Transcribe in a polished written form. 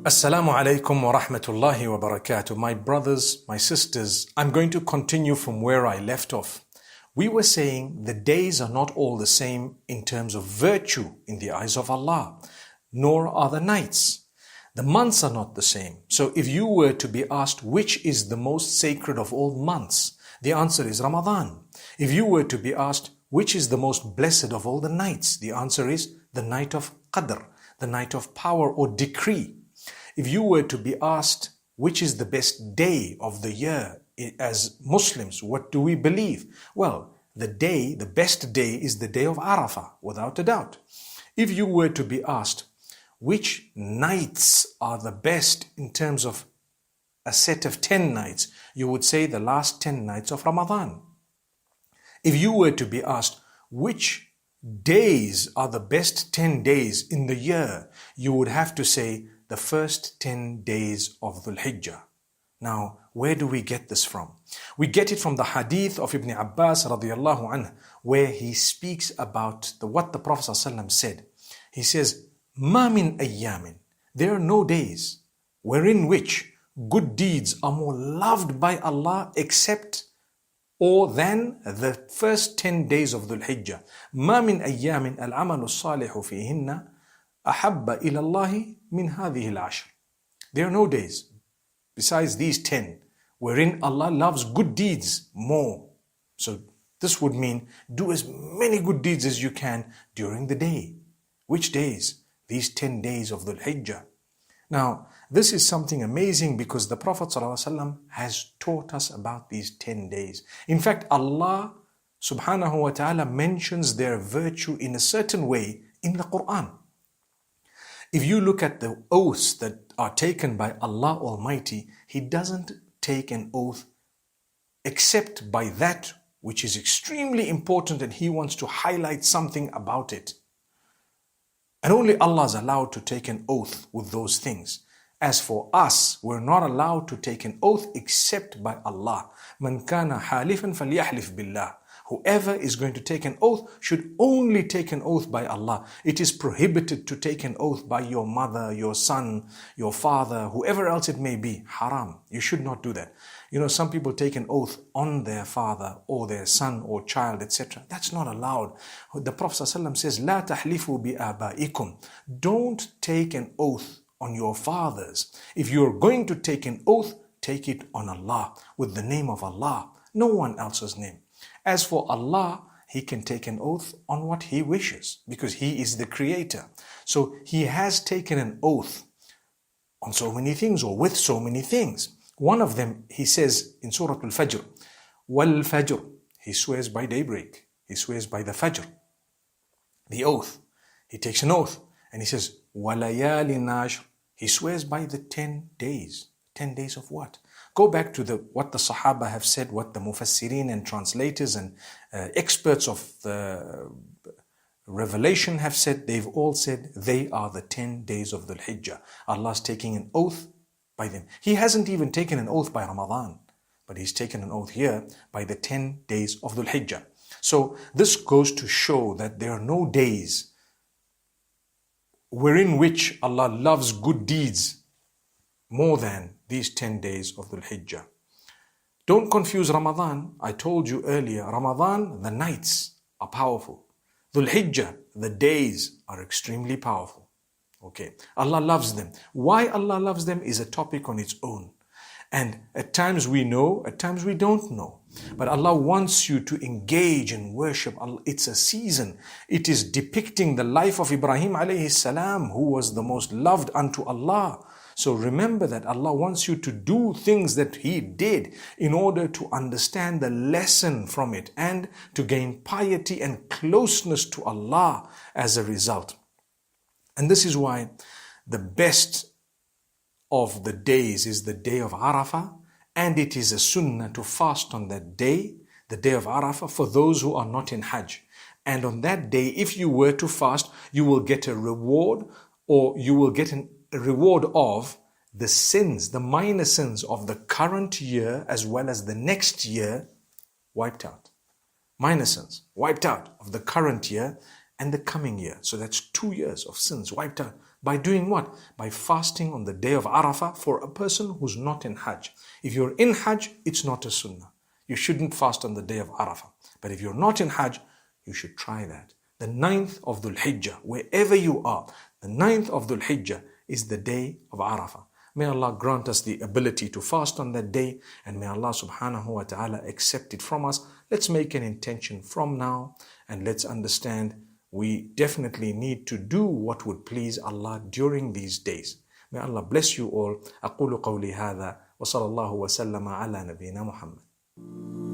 Assalamu alaikum wa rahmatullahi wa barakatuh. My brothers, my sisters, I'm going to continue from where I left off. We were saying the days are not all the same in terms of virtue in the eyes of Allah, nor are the nights. The months are not the same. So if you were to be asked which is the most sacred of all months, the answer is Ramadan. If you were to be asked which is the most blessed of all the nights, the answer is the night of Qadr, the night of power or decree. If you were to be asked which is the best day of the year, as Muslims, what do we believe? Well, the best day is the day of Arafah, without a doubt. If you were to be asked which nights are the best in terms of a set of 10 nights, you would say the last 10 nights of Ramadan. If you were to be asked which days are the best 10 days in the year, you would have to say the first 10 days of Dhul Hijjah. Now, where do we get this from? We get it from the hadith of Ibn Abbas radiallahu anhu, where he speaks about what the Prophet ﷺ said. He says, "Ma min ayyamin," there are no days wherein which good deeds are more loved by Allah except or than the first 10 days of Dhul Hijjah. "Ma min ayyamin al-amalu salihu fihinna ahabba ila Allahi min hadhihi al-ashr." There are no days besides these 10 wherein Allah loves good deeds more. So this would mean do as many good deeds as you can during the day. Which days? These 10 days of Dhul Hijjah. Now, this is something amazing because the Prophet ﷺ has taught us about these 10 days. In fact, Allah subhanahu wa ta'ala mentions their virtue in a certain way in the Quran. If you look at the oaths that are taken by Allah Almighty, He doesn't take an oath except by that which is extremely important and He wants to highlight something about it. And only Allah is allowed to take an oath with those things. As for us, we're not allowed to take an oath except by Allah. "Man kana halifan falyahlif billah." Whoever is going to take an oath should only take an oath by Allah. It is prohibited to take an oath by your mother, your son, your father, whoever else it may be. Haram. You should not do that. You know, some people take an oath on their father or their son or child, etc. That's not allowed. The Prophet ﷺ says, "La tahlifu bi abaikum." Don't take an oath on your fathers. If you're going to take an oath, take it on Allah, with the name of Allah, no one else's name. As for Allah, He can take an oath on what He wishes because He is the creator. So He has taken an oath on so many things or with so many things. One of them, He says in Surah Al-Fajr, "Wal Fajr." He swears by daybreak. He swears by the Fajr, the oath. He takes an oath and He says, "Walayalin ashr." He swears by the 10 days. 10 days of what? Go back to what the Sahaba have said, what the Mufassirin and translators and experts of the revelation have said. They've all said they are the 10 days of Dhul Hijjah. Allah's taking an oath by them. He hasn't even taken an oath by Ramadan, but He's taken an oath here by the 10 days of Dhul Hijjah. So this goes to show that there are no days wherein which Allah loves good deeds more than these 10 days of Dhul Hijjah. Don't confuse Ramadan. I told you earlier, Ramadan, the nights are powerful. Dhul Hijjah, the days are extremely powerful. Okay, Allah loves them. Why Allah loves them is a topic on its own. And at times we know, at times we don't know. But Allah wants you to engage in worship. It's a season. It is depicting the life of Ibrahim alayhi salam, who was the most loved unto Allah. So remember that Allah wants you to do things that He did in order to understand the lesson from it and to gain piety and closeness to Allah as a result. And this is why the best of the days is the day of Arafah, and it is a sunnah to fast on that day, the day of Arafah, for those who are not in Hajj. And on that day, if you were to fast, you will get a reward, or you will get a reward of the sins, the minor sins of the current year as well as the next year wiped out. Minor sins wiped out of the current year and the coming year. So that's 2 years of sins wiped out. By doing what? By fasting on the day of Arafah for a person who's not in Hajj. If you're in Hajj, it's not a sunnah. You shouldn't fast on the day of Arafah. But if you're not in Hajj, you should try that. The 9th of Dhul Hijjah, wherever you are, the 9th of Dhul Hijjah is the day of Arafah. May Allah grant us the ability to fast on that day, and may Allah subhanahu wa ta'ala accept it from us. Let's make an intention from now, and let's understand we definitely need to do what would please Allah during these days. May Allah bless you all. أقول قولي هذا وصلى الله وسلم على نبينا محمد.